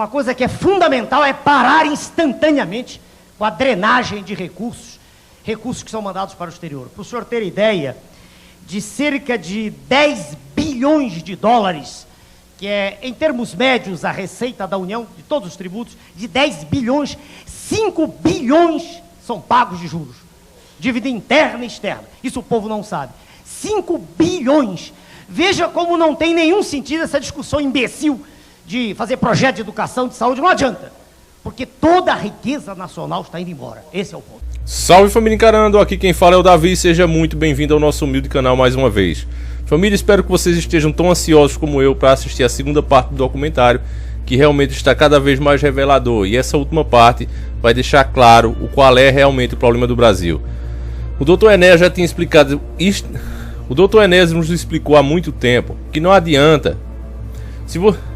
uma coisa que é fundamental é parar instantaneamente com a drenagem de recursos que são mandados para o exterior. Para o senhor ter ideia, de cerca de 10 bilhões de dólares, que é, em termos médios, a receita da União, de todos os tributos, de 10 bilhões, 5 bilhões são pagos de juros. Dívida interna e externa. Isso o povo não sabe. 5 bilhões. Veja como não tem nenhum sentido essa discussão imbecil de fazer projeto de educação, de saúde. Não adianta. Porque toda a riqueza nacional está indo embora. Esse é o ponto. Salve, família Encarando, aqui quem fala é o Davi, seja muito bem-vindo ao nosso humilde canal mais uma vez. Família, espero que vocês estejam tão ansiosos como eu para assistir a segunda parte do documentário, que realmente está cada vez mais revelador, e essa última parte vai deixar claro o qual é realmente o problema do Brasil. O Dr. Enéas já tinha explicado isto, o Dr. Enéas nos explicou há muito tempo, que não adianta.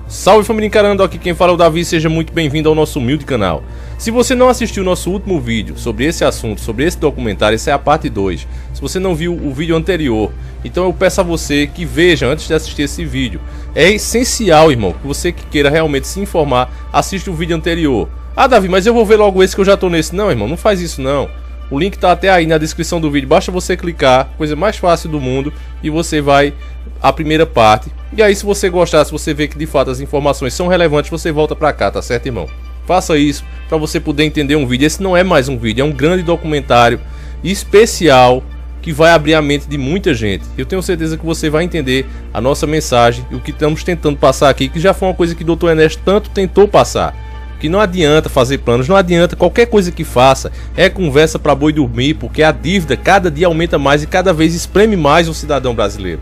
Salve, família Encarando, aqui quem fala é o Davi, seja muito bem-vindo ao nosso humilde canal. Se você não assistiu o nosso último vídeo sobre esse assunto, sobre esse documentário, essa é a parte 2. Se você não viu o vídeo anterior, então eu peço a você que veja antes de assistir esse vídeo. É essencial, irmão, que você que queira realmente se informar, assista o vídeo anterior. Ah, Davi, mas eu vou ver logo esse que eu já tô nesse. Não, irmão, não faz isso não. O link tá até aí na descrição do vídeo, basta você clicar, coisa mais fácil do mundo, e você vai à primeira parte. E aí, se você gostar, se você ver que de fato as informações são relevantes, você volta pra cá, tá certo, irmão? Faça isso para você poder entender um vídeo. Esse não é mais um vídeo, é um grande documentário especial que vai abrir a mente de muita gente. Eu tenho certeza que você vai entender a nossa mensagem e o que estamos tentando passar aqui, que já foi uma coisa que o Dr. Enéas tanto tentou passar. Que não adianta fazer planos, não adianta, qualquer coisa que faça é conversa para boi dormir, porque a dívida cada dia aumenta mais e cada vez espreme mais o cidadão brasileiro.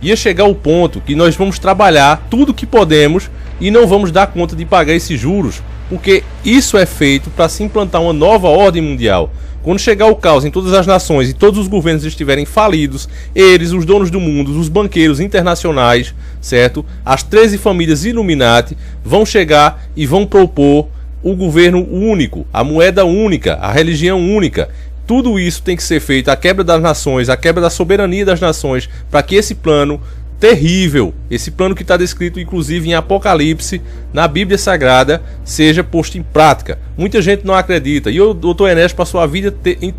Ia chegar o ponto que nós vamos trabalhar tudo que podemos e não vamos dar conta de pagar esses juros, porque isso é feito para se implantar uma nova ordem mundial. Quando chegar o caos em todas as nações e todos os governos estiverem falidos, eles, os donos do mundo, os banqueiros internacionais, certo? As 13 famílias Illuminati vão chegar e vão propor o governo único, a moeda única, a religião única. Tudo isso tem que ser feito, a quebra das nações, a quebra da soberania das nações, para que esse plano terrível, esse plano que está descrito inclusive em Apocalipse, na Bíblia Sagrada, seja posto em prática. Muita gente não acredita, e o Dr. Enéas passou a vida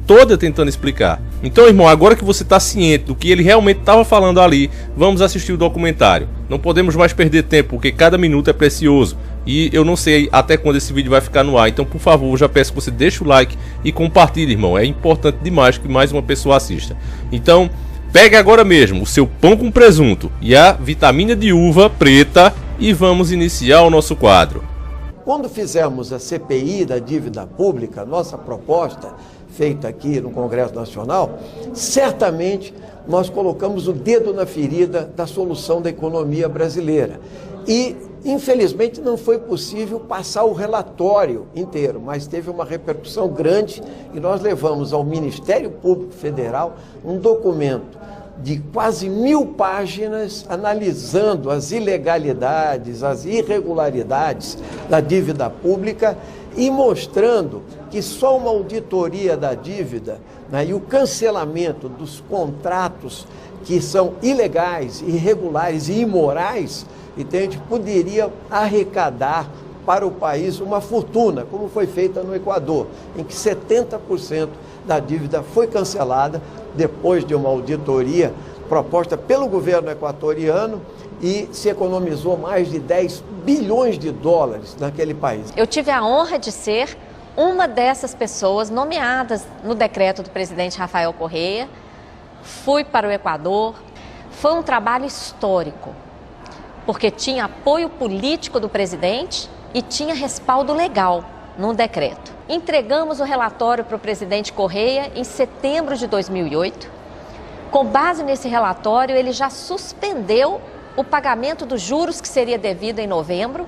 toda tentando explicar. Então, irmão, agora que você está ciente do que ele realmente estava falando ali, vamos assistir o documentário. Não podemos mais perder tempo, porque cada minuto é precioso. E eu não sei até quando esse vídeo vai ficar no ar, então por favor, eu já peço que você deixe o like e compartilhe, irmão. É importante demais que mais uma pessoa assista. Então, pegue agora mesmo o seu pão com presunto e a vitamina de uva preta e vamos iniciar o nosso quadro. Quando fizemos a CPI da dívida pública, nossa proposta feita aqui no Congresso Nacional, certamente nós colocamos o dedo na ferida da solução da economia brasileira. E, infelizmente, não foi possível passar o relatório inteiro, mas teve uma repercussão grande e nós levamos ao Ministério Público Federal um documento de quase 1000 páginas analisando as ilegalidades, as irregularidades da dívida pública e mostrando que só uma auditoria da dívida, né, e o cancelamento dos contratos que são ilegais, irregulares e imorais, entende, poderia arrecadar para o país uma fortuna, como foi feita no Equador, em que 70% da dívida foi cancelada depois de uma auditoria proposta pelo governo equatoriano e se economizou mais de 10 bilhões de dólares naquele país. Eu tive a honra de ser uma dessas pessoas nomeadas no decreto do presidente Rafael Correa. Fui para o Equador, foi um trabalho histórico, porque tinha apoio político do presidente e tinha respaldo legal no decreto. Entregamos o relatório para o presidente Correa em setembro de 2008. Com base nesse relatório, ele já suspendeu o pagamento dos juros que seria devido em novembro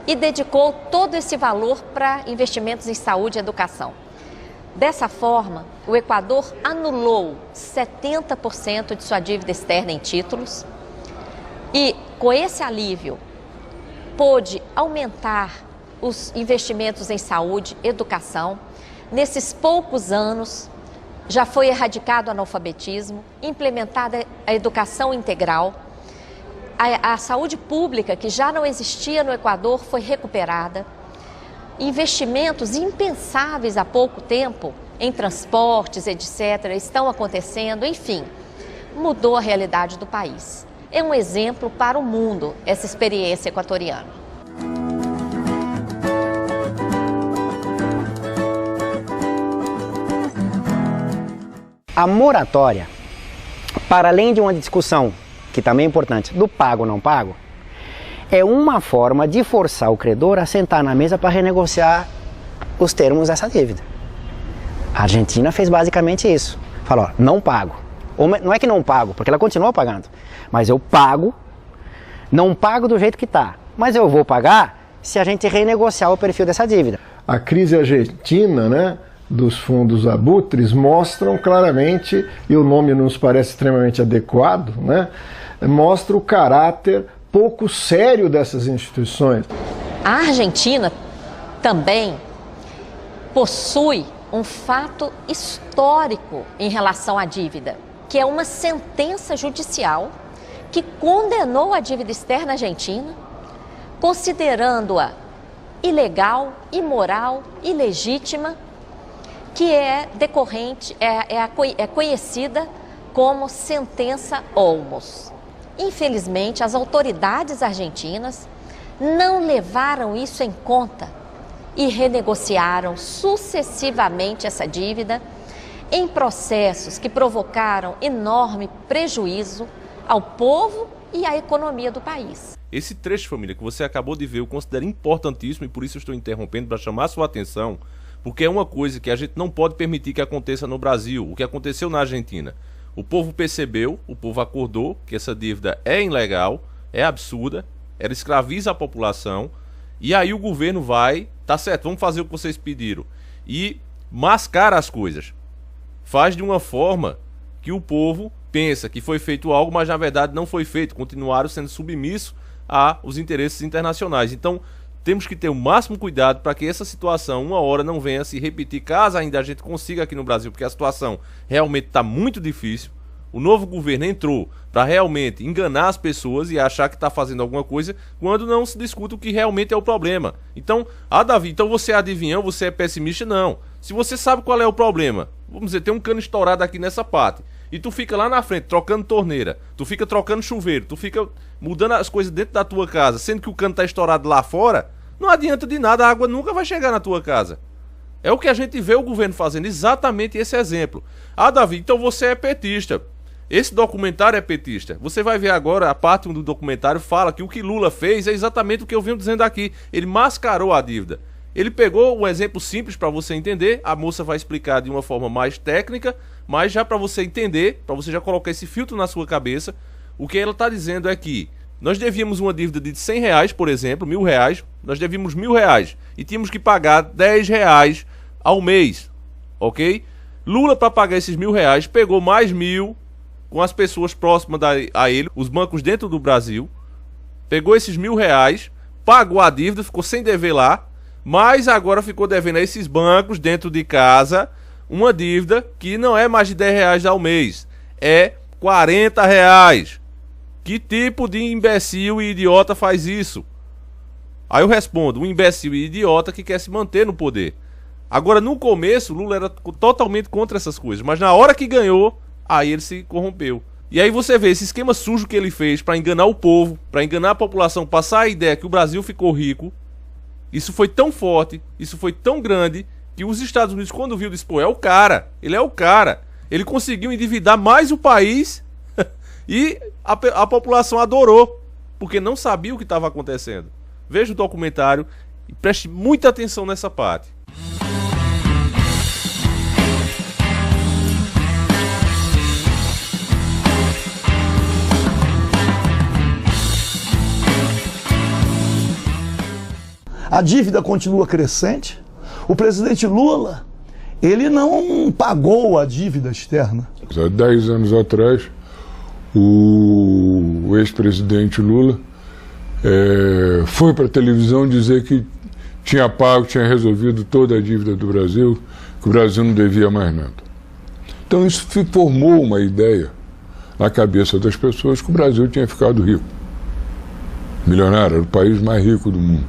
e dedicou todo esse valor para investimentos em saúde e educação. Dessa forma, o Equador anulou 70% de sua dívida externa em títulos e, com esse alívio, pôde aumentar os investimentos em saúde, educação. Nesses poucos anos, já foi erradicado o analfabetismo, implementada a educação integral A saúde pública, que já não existia no Equador, foi recuperada. Investimentos impensáveis há pouco tempo em transportes, etc., estão acontecendo, enfim, mudou a realidade do país. É um exemplo para o mundo essa experiência equatoriana. A moratória, para além de uma discussão, que também é importante, do pago ou não pago, é uma forma de forçar o credor a sentar na mesa para renegociar os termos dessa dívida. A Argentina fez basicamente isso. Falou, ó, não pago. Ou não é que não pago, porque ela continua pagando, mas eu pago, não pago do jeito que está, mas eu vou pagar se a gente renegociar o perfil dessa dívida. A crise argentina, né, dos fundos abutres mostram claramente, e o nome nos parece extremamente adequado, né, mostra o caráter pouco sério dessas instituições. A Argentina também possui um fato histórico em relação à dívida, que é uma sentença judicial que condenou a dívida externa argentina, considerando-a ilegal, imoral, ilegítima, que é decorrente, é conhecida como sentença Olmos. Infelizmente, as autoridades argentinas não levaram isso em conta e renegociaram sucessivamente essa dívida em processos que provocaram enorme prejuízo ao povo e à economia do país. Esse trecho, família, que você acabou de ver, eu considero importantíssimo e por isso estou interrompendo para chamar a sua atenção, porque é uma coisa que a gente não pode permitir que aconteça no Brasil, o que aconteceu na Argentina. O povo percebeu, o povo acordou que essa dívida é ilegal, é absurda, ela escraviza a população, e aí o governo vai, tá certo, vamos fazer o que vocês pediram, e mascara as coisas. Faz de uma forma que o povo pensa que foi feito algo, mas na verdade não foi feito, continuaram sendo submissos aos interesses internacionais. Então, temos que ter o máximo cuidado para que essa situação, uma hora, não venha a se repetir, caso ainda a gente consiga aqui no Brasil, porque a situação realmente está muito difícil. O novo governo entrou para realmente enganar as pessoas e achar que está fazendo alguma coisa, quando não se discute o que realmente é o problema. Então, Davi, então você é adivinhão, você é pessimista? Não. Se você sabe qual é o problema, vamos dizer, tem um cano estourado aqui nessa parte, e tu fica lá na frente trocando torneira, tu fica trocando chuveiro, tu fica mudando as coisas dentro da tua casa, sendo que o cano está estourado lá fora, não adianta de nada, a água nunca vai chegar na tua casa. É o que a gente vê o governo fazendo, exatamente esse exemplo. Davi, então você é petista. Esse documentário é petista. Você vai ver agora, a parte 1 do documentário fala que o que Lula fez é exatamente o que eu venho dizendo aqui. Ele mascarou a dívida. Ele pegou um exemplo simples para você entender, a moça vai explicar de uma forma mais técnica, mas já para você entender, para você já colocar esse filtro na sua cabeça, o que ela está dizendo é que nós devíamos uma dívida de R$100, por exemplo, R$1.000, nós devíamos R$1.000 e tínhamos que pagar R$10 ao mês, ok? Lula, para pagar esses R$1.000, pegou mais 1.000 com as pessoas próximas a ele, os bancos dentro do Brasil, pegou esses R$1.000, pagou a dívida, ficou sem dever lá, mas agora ficou devendo a esses bancos dentro de casa uma dívida que não é mais de R$10 ao mês, é R$40. Que tipo de imbecil e idiota faz isso? Aí eu respondo, um imbecil e idiota que quer se manter no poder. Agora, no começo, Lula era totalmente contra essas coisas, mas na hora que ganhou, aí ele se corrompeu. E aí você vê esse esquema sujo que ele fez para enganar o povo, para enganar a população, passar a ideia que o Brasil ficou rico. Isso foi tão forte, isso foi tão grande, que os Estados Unidos, quando viu, disse, pô, é o cara, ele é o cara. Ele conseguiu endividar mais o país e a população adorou, porque não sabia o que estava acontecendo. Veja o documentário e preste muita atenção nessa parte. A dívida continua crescente. O presidente Lula, ele não pagou a dívida externa. Há 10 anos atrás, o ex-presidente Lula foi para a televisão dizer que tinha pago, tinha resolvido toda a dívida do Brasil, que o Brasil não devia mais nada. Então isso formou uma ideia na cabeça das pessoas que o Brasil tinha ficado rico. Milionário, era o país mais rico do mundo.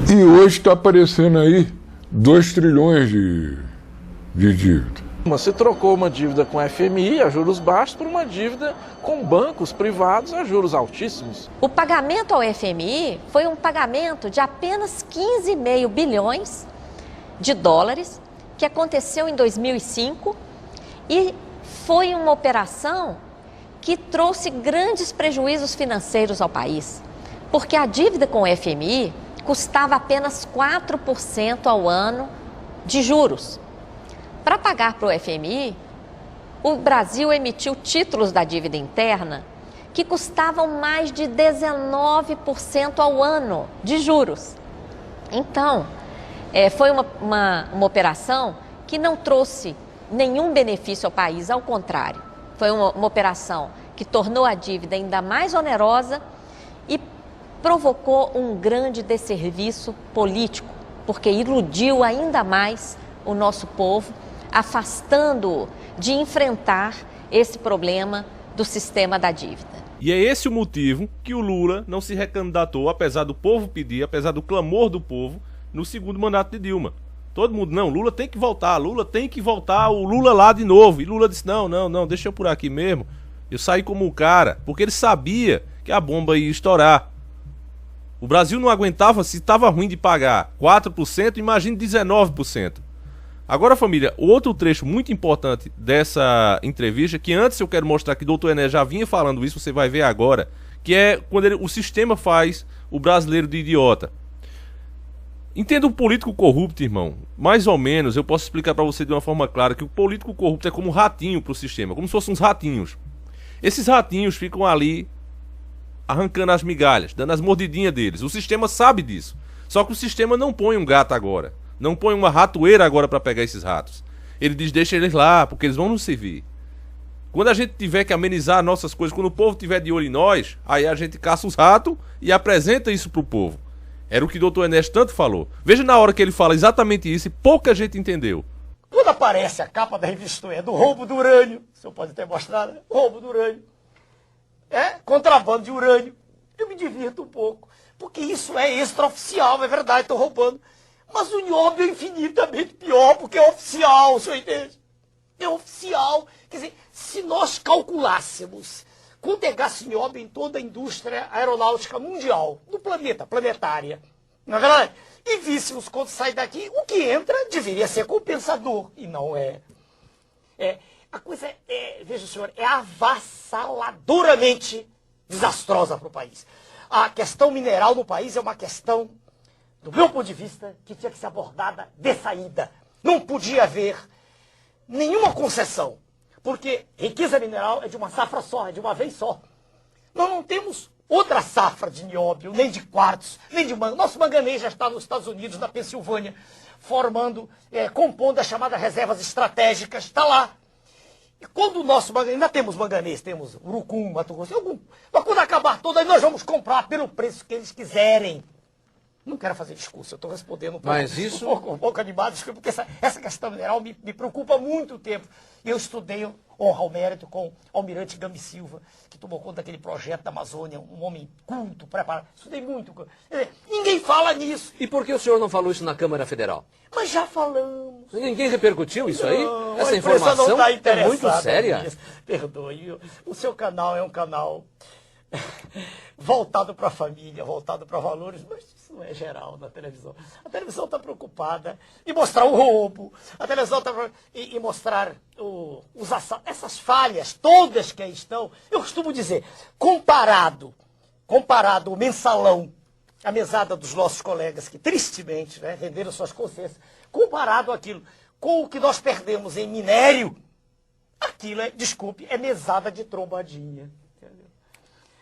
E hoje está aparecendo aí 2 trilhões de dívida. Você trocou uma dívida com a FMI a juros baixos por uma dívida com bancos privados a juros altíssimos. O pagamento ao FMI foi um pagamento de apenas 15,5 bilhões de dólares, que aconteceu em 2005, e foi uma operação que trouxe grandes prejuízos financeiros ao país, porque a dívida com o FMI custava apenas 4% ao ano de juros. Para pagar para o FMI, o Brasil emitiu títulos da dívida interna que custavam mais de 19% ao ano de juros. Então, foi uma operação que não trouxe nenhum benefício ao país, ao contrário. Foi uma operação que tornou a dívida ainda mais onerosa e provocou um grande desserviço político, porque iludiu ainda mais o nosso povo, afastando-o de enfrentar esse problema do sistema da dívida. E é esse o motivo que o Lula não se recandidatou, apesar do povo pedir, apesar do clamor do povo, no segundo mandato de Dilma. Todo mundo, não, Lula tem que voltar, o Lula lá de novo. E Lula disse, não, deixa eu por aqui mesmo. Eu saí como um cara, porque ele sabia que a bomba ia estourar. O Brasil não aguentava, se estava ruim de pagar 4%, imagine 19%. Agora, família, outro trecho muito importante dessa entrevista, que antes eu quero mostrar que o Dr. Enéas já vinha falando isso, você vai ver agora, que é quando o sistema faz o brasileiro de idiota. Entenda o político corrupto, irmão. Mais ou menos, eu posso explicar para você de uma forma clara que o político corrupto é como um ratinho pro sistema, como se fossem uns ratinhos. Esses ratinhos ficam ali arrancando as migalhas, dando as mordidinhas deles. O sistema sabe disso. Só que o sistema não põe um gato agora. Não põe uma ratoeira agora para pegar esses ratos. Ele diz, deixa eles lá, porque eles vão nos servir. Quando a gente tiver que amenizar nossas coisas, quando o povo tiver de olho em nós, aí a gente caça os ratos e apresenta isso pro povo. Era o que o Dr. Enéas tanto falou. Veja na hora que ele fala exatamente isso e pouca gente entendeu. Quando aparece a capa da revista do roubo do urânio, o senhor pode ter mostrado, né? Roubo do urânio. Contrabando de urânio. Eu me divirto um pouco, porque isso é extraoficial, é verdade, estou roubando. Mas o nióbio é infinitamente pior, porque é oficial, o senhor entende? É oficial. Quer dizer, se nós calculássemos quanto é gasto nióbio em toda a indústria aeronáutica mundial, do planeta, planetária, não é verdade? E víssemos quando sai daqui, o que entra deveria ser compensador, e não é. A coisa veja o senhor, é avassaladoramente desastrosa para o país. A questão mineral no país é uma questão, do meu ponto de vista, que tinha que ser abordada de saída. Não podia haver nenhuma concessão, porque riqueza mineral é de uma safra só, é de uma vez só. Nós não temos outra safra de nióbio, nem de quartzo, nem de manganês. Nosso manganês já está nos Estados Unidos, na Pensilvânia, compondo as chamadas reservas estratégicas, está lá. E quando o nosso manganês, ainda temos manganês, temos urucum, Mato Grosso, mas quando acabar todo, aí nós vamos comprar pelo preço que eles quiserem. Não quero fazer discurso, eu estou respondendo um pouco animado, porque essa questão mineral me preocupa há muito tempo. Eu estudei, honra ao mérito, com o almirante Gami Silva, que tomou conta daquele projeto da Amazônia, um homem culto, preparado. Estudei muito. Ninguém fala nisso. E por que o senhor não falou isso na Câmara Federal? Mas já falamos. Ninguém repercutiu isso aí? Não, essa informação não tá é muito séria. Perdoe, o seu canal é um canal voltado para a família, voltado para valores, mas isso não é geral na televisão. A televisão está preocupada em mostrar o roubo, a televisão está em mostrar essas falhas todas que aí estão. Eu costumo dizer, comparado o mensalão, a mesada dos nossos colegas que tristemente venderam suas consciências, comparado aquilo com o que nós perdemos em minério, aquilo é mesada de trombadinha.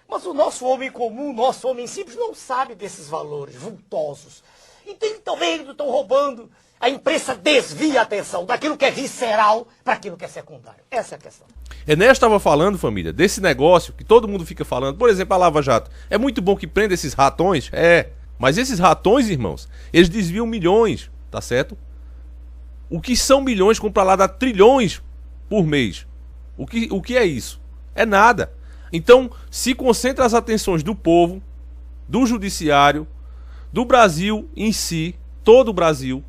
Mas o nosso homem comum, o nosso homem simples, não sabe desses valores vultosos. Então, também estão roubando. A imprensa desvia a atenção daquilo que é visceral para aquilo que é secundário. Essa é a questão. Enéas estava falando, família, desse negócio que todo mundo fica falando. Por exemplo, a Lava Jato. É muito bom que prenda esses ratões? Mas esses ratões, irmãos, eles desviam milhões, tá certo? O que são milhões compra lá dá trilhões por mês. O que é isso? É nada. Então, se concentra as atenções do povo, do judiciário, do Brasil em si, todo o Brasil,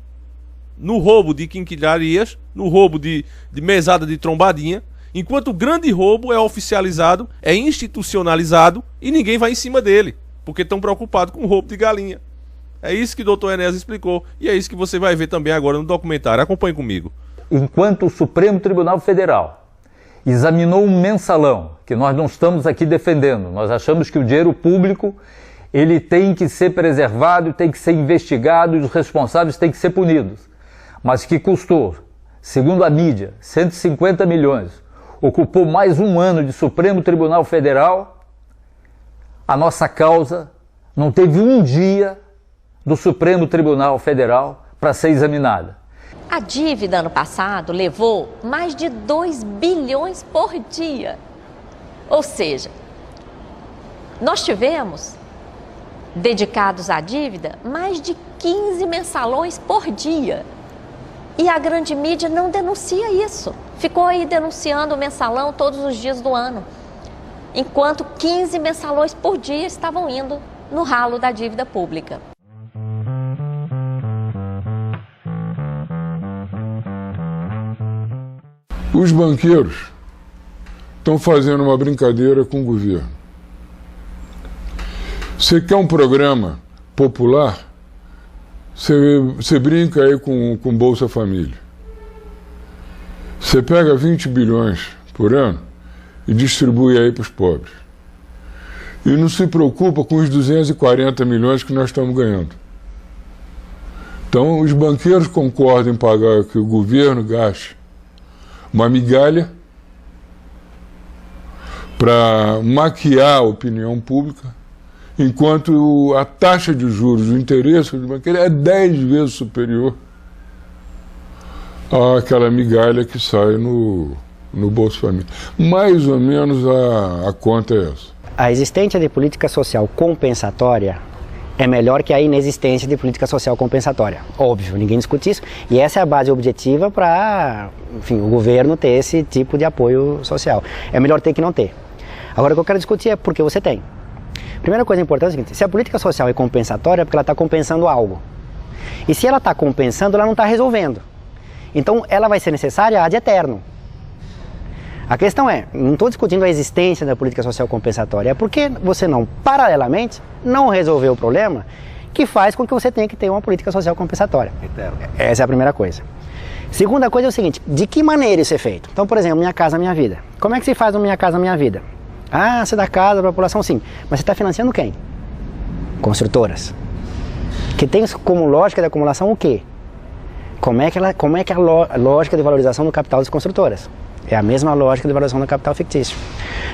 no roubo de quinquilharias, no roubo de mesada de trombadinha, enquanto o grande roubo é oficializado, é institucionalizado e ninguém vai em cima dele, porque estão preocupados com o roubo de galinha. É isso que o doutor Enéas explicou e é isso que você vai ver também agora no documentário. Acompanhe comigo. Enquanto o Supremo Tribunal Federal examinou um mensalão, que nós não estamos aqui defendendo, nós achamos que o dinheiro público ele tem que ser preservado, tem que ser investigado e os responsáveis têm que ser punidos. Mas que custou, segundo a mídia, 150 milhões, ocupou mais um ano de Supremo Tribunal Federal, a nossa causa não teve um dia do Supremo Tribunal Federal para ser examinada. A dívida ano passado levou mais de 2 bilhões por dia. Ou seja, nós tivemos, dedicados à dívida, mais de 15 mensalões por dia. E a grande mídia não denuncia isso. Ficou aí denunciando o mensalão todos os dias do ano. Enquanto 15 mensalões por dia estavam indo no ralo da dívida pública. Os banqueiros estão fazendo uma brincadeira com o governo. Você quer um programa popular? Você brinca aí com Bolsa Família. Você pega 20 bilhões por ano e distribui aí para os pobres. E não se preocupa com os 240 milhões que nós estamos ganhando. Então, os banqueiros concordam em pagar que o governo gaste uma migalha para maquiar a opinião pública, enquanto a taxa de juros, o interesse do banqueiro é 10 vezes superior àquela migalha que sai no Bolsa Família. Mais ou menos a conta é essa. A existência de política social compensatória é melhor que a inexistência de política social compensatória. Óbvio, ninguém discute isso. E essa é a base objetiva para, enfim, o governo ter esse tipo de apoio social. É melhor ter que não ter. Agora, o que eu quero discutir é por que você tem. Primeira coisa importante é o seguinte: se a política social é compensatória, é porque ela está compensando algo. E se ela está compensando, ela não está resolvendo. Então, ela vai ser necessária ad eterno. A questão é, não estou discutindo a existência da política social compensatória, é porque você não, paralelamente, não resolveu o problema que faz com que você tenha que ter uma política social compensatória. Essa é a primeira coisa. Segunda coisa é o seguinte: de que maneira isso é feito? Então, por exemplo, Minha Casa Minha Vida. Como é que se faz o Minha Casa Minha Vida? Ah, você dá casa para a população, sim. Mas você está financiando quem? Construtoras. Que tem como lógica de acumulação o quê? Como é que é a lógica de valorização do capital das construtoras? É a mesma lógica de valorização do capital fictício.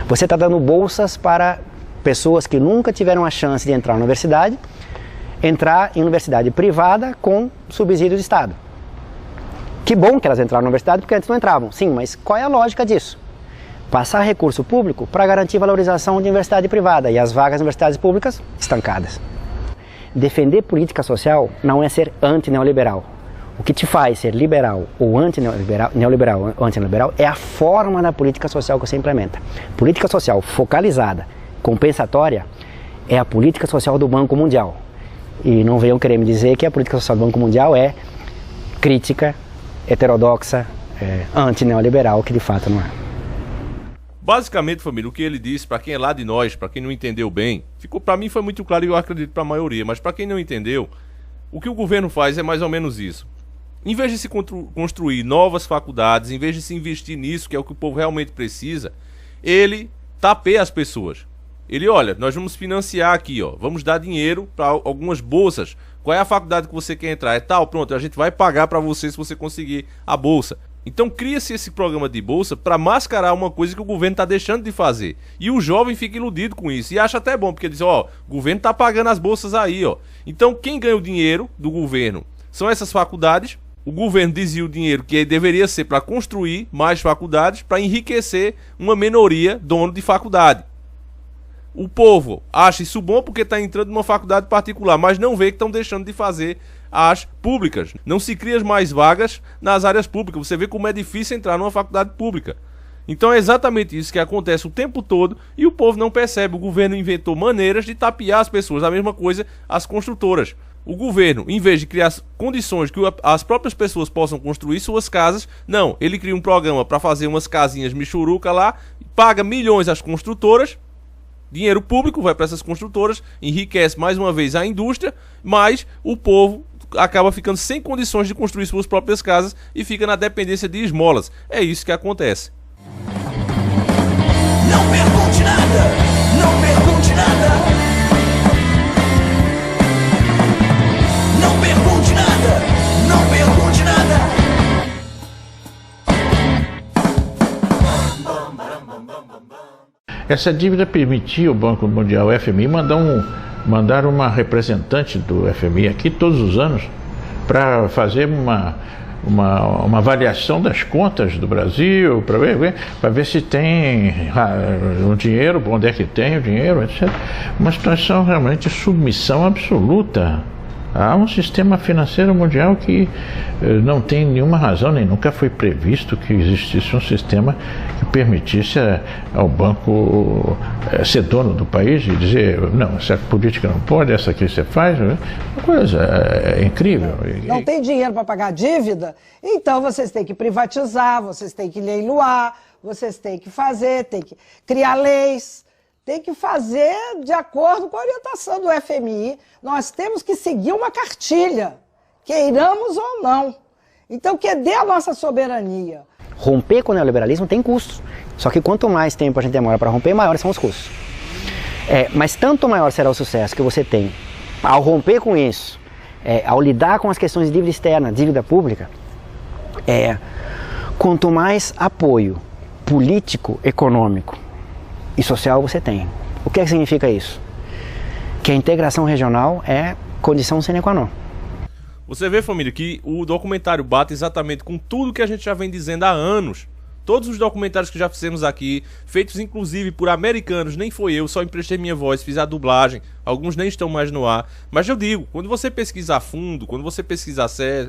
Você está dando bolsas para pessoas que nunca tiveram a chance de entrar na universidade, entrar em universidade privada com subsídio de Estado. Que bom que elas entraram na universidade, porque antes não entravam. Sim, mas qual é a lógica disso? Passar recurso público para garantir valorização de universidade privada e as vagas de universidades públicas estancadas. Defender política social não é ser anti-neoliberal. O que te faz ser liberal ou neoliberal ou anti-neoliberal é a forma da política social que você implementa. Política social focalizada, compensatória, é a política social do Banco Mundial. E não venham querer me dizer que a política social do Banco Mundial é crítica, heterodoxa, anti-neoliberal, que de fato não é. Basicamente, família, o que ele disse, para quem é lá de nós, para quem não entendeu bem, para mim foi muito claro e eu acredito para a maioria, mas para quem não entendeu, o que o governo faz é mais ou menos isso. Em vez de se construir novas faculdades, em vez de se investir nisso, que é o que o povo realmente precisa, ele tapeia as pessoas. Ele, olha, nós vamos financiar aqui, ó, vamos dar dinheiro para algumas bolsas. Qual é a faculdade que você quer entrar? É tal, pronto, a gente vai pagar para você se você conseguir a bolsa. Então cria-se esse programa de bolsa para mascarar uma coisa que o governo está deixando de fazer. E o jovem fica iludido com isso e acha até bom, porque diz, ó, o governo está pagando as bolsas aí, ó. Então quem ganha o dinheiro do governo são essas faculdades. O governo desvia o dinheiro que deveria ser para construir mais faculdades, para enriquecer uma minoria dono de faculdade. O povo acha isso bom porque está entrando numa faculdade particular, mas não vê que estão deixando de fazer as públicas. Não se cria mais vagas nas áreas públicas. Você vê como é difícil entrar numa faculdade pública. Então é exatamente isso que acontece o tempo todo e o povo não percebe. O governo inventou maneiras de tapear as pessoas. A mesma coisa as construtoras. O governo, em vez de criar condições que as próprias pessoas possam construir suas casas, não, ele cria um programa para fazer umas casinhas michuruca lá, paga milhões às construtoras, dinheiro público vai para essas construtoras, enriquece mais uma vez a indústria, mas o povo acaba ficando sem condições de construir suas próprias casas e fica na dependência de esmolas. É isso que acontece. Não pergunte nada, não pergunte nada. Não pergunte nada, não pergunte nada. Essa dívida permitia ao Banco Mundial, o FMI, mandar uma representante do FMI aqui todos os anos para fazer uma avaliação das contas do Brasil, para ver se tem o dinheiro, onde é que tem o dinheiro, etc. Uma situação realmente de submissão absoluta a um sistema financeiro mundial que não tem nenhuma razão, nem nunca foi previsto que existisse um sistema que permitisse ao banco ser dono do país e dizer, não, essa política não pode, essa aqui você faz. Uma coisa incrível. Não tem dinheiro para pagar a dívida? Então vocês têm que privatizar, vocês têm que leiloar, vocês têm que fazer, têm que criar leis. Tem que fazer de acordo com a orientação do FMI. Nós temos que seguir uma cartilha, queiramos ou não. Então, que dê a nossa soberania. Romper com o neoliberalismo tem custos. Só que quanto mais tempo a gente demora para romper, maiores são os custos. Mas tanto maior será o sucesso que você tem ao romper com isso, ao lidar com as questões de dívida externa, dívida pública, quanto mais apoio político, econômico e social você tem. O que significa isso? Que a integração regional é condição sine qua non. Você vê, família, que o documentário bate exatamente com tudo que a gente já vem dizendo há anos. Todos os documentários que já fizemos aqui, feitos inclusive por americanos, nem foi eu, só emprestei minha voz, fiz a dublagem, alguns nem estão mais no ar. Mas eu digo, quando você pesquisa a fundo, quando você pesquisa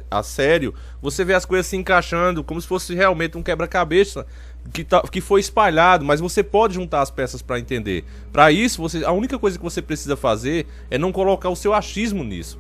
a sério, você vê as coisas se encaixando como se fosse realmente um quebra-cabeça que foi espalhado, mas você pode juntar as peças para entender. Para isso, a única coisa que você precisa fazer é não colocar o seu achismo nisso.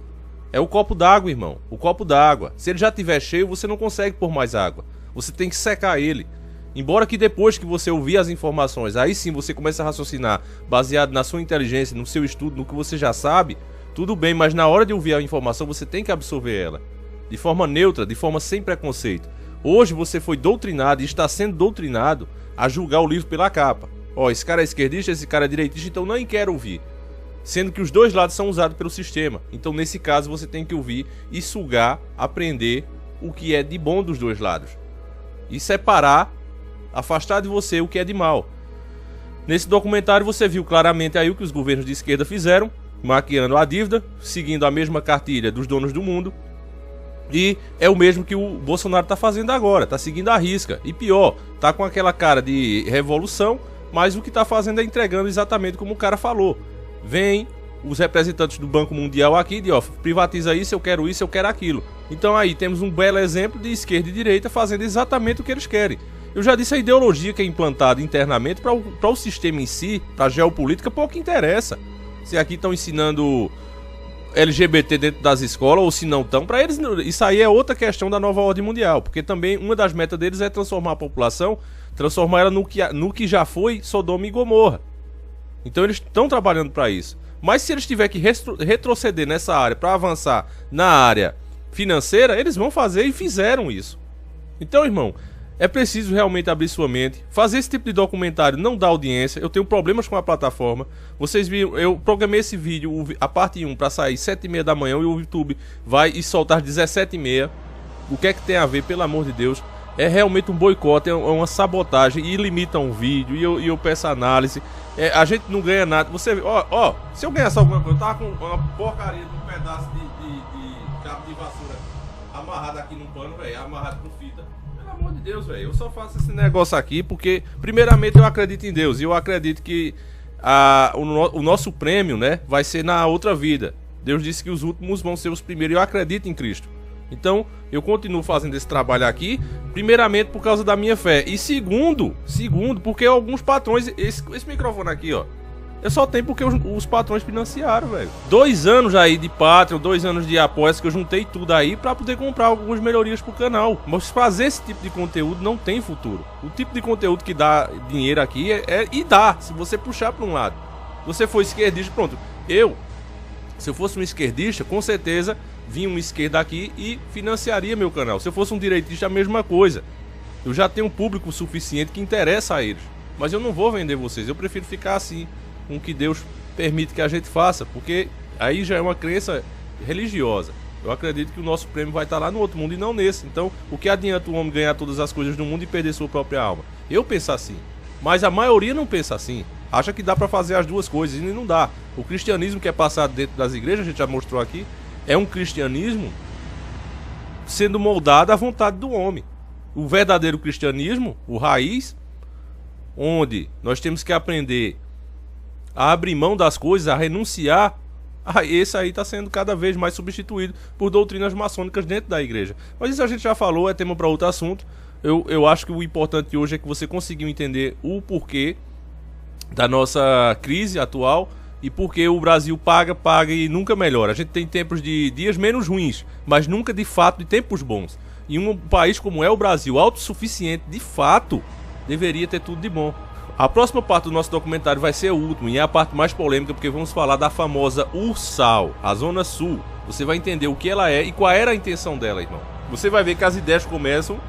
É o copo d'água, irmão, o copo d'água. Se ele já estiver cheio, você não consegue pôr mais água. Você tem que secar ele. Embora que depois que você ouvir as informações, aí sim você começa a raciocinar baseado na sua inteligência, no seu estudo, no que você já sabe, tudo bem, mas na hora de ouvir a informação você tem que absorver ela. De forma neutra, de forma sem preconceito. Hoje você foi doutrinado e está sendo doutrinado a julgar o livro pela capa. Ó, esse cara é esquerdista, esse cara é direitista, então nem quero ouvir. Sendo que os dois lados são usados pelo sistema. Então nesse caso você tem que ouvir e sugar, aprender o que é de bom dos dois lados. E separar, afastar de você o que é de mal. Nesse documentário você viu claramente aí o que os governos de esquerda fizeram, maquiando a dívida, seguindo a mesma cartilha dos donos do mundo. E é o mesmo que o Bolsonaro está fazendo agora, está seguindo a risca. E pior, está com aquela cara de revolução, mas o que está fazendo é entregando exatamente como o cara falou. Vem os representantes do Banco Mundial aqui de, ó, privatiza isso, eu quero aquilo. Então aí temos um belo exemplo de esquerda e direita fazendo exatamente o que eles querem. Eu já disse, a ideologia que é implantada internamente para o sistema em si, para a geopolítica, pouco interessa. Se aqui estão ensinando LGBT dentro das escolas ou se não estão, para eles isso aí é outra questão da nova ordem mundial, porque também uma das metas deles é transformar a população, transformar ela no que já foi Sodoma e Gomorra. Então eles estão trabalhando para isso. Mas se eles tiverem que retroceder nessa área para avançar na área financeira, eles vão fazer e fizeram isso. Então, irmão, é preciso realmente abrir sua mente. Fazer esse tipo de documentário não dá audiência. Eu tenho problemas com a plataforma. Vocês viram, eu programei esse vídeo, a parte 1, para sair 7h30 da manhã e o YouTube vai e soltar 17h30. O que é que tem a ver, pelo amor de Deus? É realmente um boicote, é uma sabotagem e limitam o vídeo e eu peço análise. A gente não ganha nada. Você ó, se eu ganhasse alguma coisa, eu tava com uma porcaria de um pedaço de cabo de vassoura amarrado aqui no pano, velho, amarrado com fita. Pelo amor de Deus, velho, eu só faço esse negócio aqui porque, primeiramente, eu acredito em Deus e eu acredito que o nosso prêmio, né, vai ser na outra vida. Deus disse que os últimos vão ser os primeiros e eu acredito em Cristo. Então, eu continuo fazendo esse trabalho aqui, primeiramente por causa da minha fé. E segundo, porque alguns patrões... Esse microfone aqui, ó, eu só tenho porque os patrões financiaram, velho. 2 anos aí de Patreon, 2 anos de apoias que eu juntei tudo aí pra poder comprar algumas melhorias pro canal. Mas fazer esse tipo de conteúdo não tem futuro. O tipo de conteúdo que dá dinheiro aqui e dá, se você puxar pra um lado. Se você for esquerdista, pronto. Se eu fosse um esquerdista, com certeza vinha um esquerda aqui e financiaria meu canal. Se eu fosse um direitista, a mesma coisa. Eu já tenho um público suficiente que interessa a eles. Mas eu não vou vender vocês, eu prefiro ficar assim, com o que Deus permite que a gente faça, porque aí já é uma crença religiosa. Eu acredito que o nosso prêmio vai estar lá no outro mundo e não nesse. Então, o que adianta o homem ganhar todas as coisas do mundo e perder sua própria alma? Eu penso assim, mas a maioria não pensa assim. Acha que dá pra fazer as duas coisas e não dá. O cristianismo que é passado dentro das igrejas, a gente já mostrou aqui, é um cristianismo sendo moldado à vontade do homem. O verdadeiro cristianismo, o raiz, onde nós temos que aprender a abrir mão das coisas, a renunciar, esse aí está sendo cada vez mais substituído por doutrinas maçônicas dentro da igreja. Mas isso a gente já falou, é tema para outro assunto. Eu acho que o importante hoje é que você conseguiu entender o porquê da nossa crise atual e porque o Brasil paga e nunca melhora. A gente tem tempos de dias menos ruins, mas nunca de fato de tempos bons. E um país como é o Brasil, autossuficiente, de fato, deveria ter tudo de bom. A próxima parte do nosso documentário vai ser a última e é a parte mais polêmica, porque vamos falar da famosa Ursal, a Zona Sul. Você vai entender o que ela é e qual era a intenção dela, irmão. Você vai ver que as ideias começam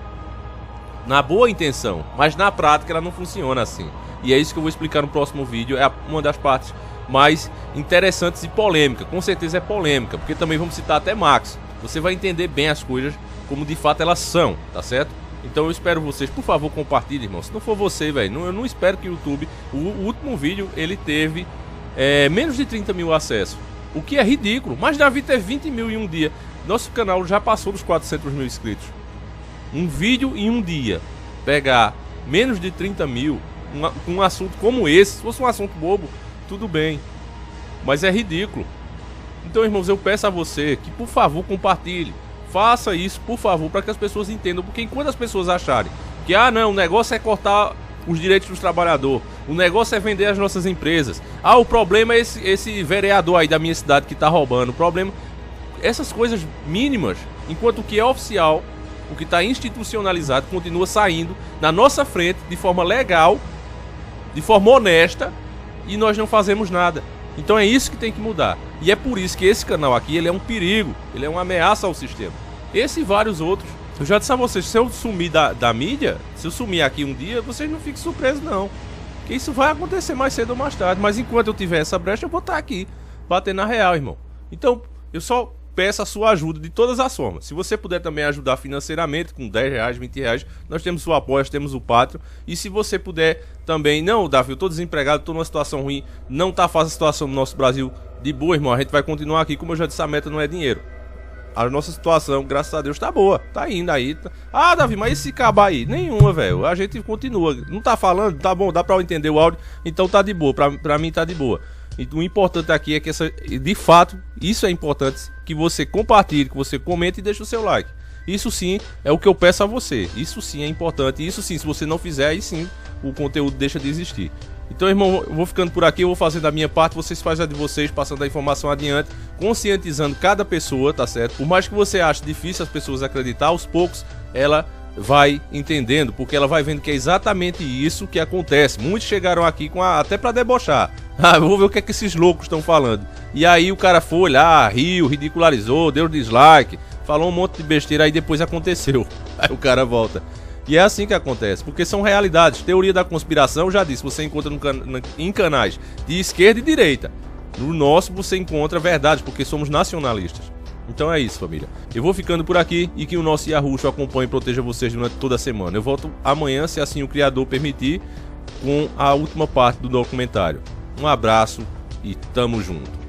na boa intenção, mas na prática ela não funciona assim. E é isso que eu vou explicar no próximo vídeo, é uma das partes mais interessantes e polêmica. Com certeza é polêmica, porque também vamos citar até Marx. Você vai entender bem as coisas como de fato elas são, tá certo? Então eu espero vocês, por favor, compartilhem, irmão. Se não for você, velho, eu não espero que o YouTube... O último vídeo, ele teve menos de 30 mil acessos, o que é ridículo. Mas Davi teve 20 mil em um dia. Nosso canal já passou dos 400 mil inscritos. Um vídeo em um dia pegar menos de 30 mil, um assunto como esse, se fosse um assunto bobo, tudo bem, mas é ridículo. Então, irmãos, eu peço a você que, por favor, compartilhe. Faça isso, por favor, para que as pessoas entendam. Porque enquanto as pessoas acharem que, não, o negócio é cortar os direitos dos trabalhadores, o negócio é vender as nossas empresas, o problema é esse vereador aí da minha cidade que tá roubando, o problema... Essas coisas mínimas, enquanto o que é oficial, o que está institucionalizado, continua saindo na nossa frente de forma legal, de forma honesta, e nós não fazemos nada. Então é isso que tem que mudar. E é por isso que esse canal aqui, ele é um perigo, ele é uma ameaça ao sistema. Esse e vários outros. Eu já disse a vocês, se eu sumir da mídia, se eu sumir aqui um dia, vocês não fiquem surpresos não. Porque isso vai acontecer mais cedo ou mais tarde. Mas enquanto eu tiver essa brecha, eu vou estar aqui, batendo na real, irmão. Então, eu só peço a sua ajuda de todas as formas. Se você puder também ajudar financeiramente, com 10 reais, 20 reais, nós temos o apoio, temos o Patreon. E se você puder também, não, Davi, eu tô desempregado, tô numa situação ruim, não tá fácil a situação no nosso Brasil, de boa, irmão, a gente vai continuar aqui, como eu já disse, a meta não é dinheiro. A nossa situação, graças a Deus, tá boa, tá indo aí. Davi, mas e se acabar aí? Nenhuma, velho, a gente continua. Não tá falando, tá bom, dá pra eu entender o áudio, então tá de boa, pra mim tá de boa. E o importante aqui é que, de fato, isso é importante, que você compartilhe, que você comente e deixe o seu like. Isso sim é o que eu peço a você, isso sim é importante, isso sim, se você não fizer, aí sim o conteúdo deixa de existir. Então, irmão, eu vou ficando por aqui, eu vou fazendo a minha parte, vocês fazem a de vocês, passando a informação adiante, conscientizando cada pessoa, tá certo? Por mais que você ache difícil as pessoas acreditar, aos poucos ela vai entendendo, porque ela vai vendo que é exatamente isso que acontece. Muitos chegaram aqui até pra debochar. Vou ver o que é que esses loucos estão falando. E aí o cara foi lá, riu, ridicularizou, deu dislike, falou um monte de besteira, aí depois aconteceu. Aí o cara volta. E é assim que acontece, porque são realidades. Teoria da conspiração, já disse, você encontra em canais de esquerda e direita. No nosso você encontra verdades, porque somos nacionalistas. Então é isso, família. Eu vou ficando por aqui e que o nosso Yahushua acompanhe e proteja vocês durante toda a semana. Eu volto amanhã, se assim o Criador permitir, com a última parte do documentário. Um abraço e tamo junto.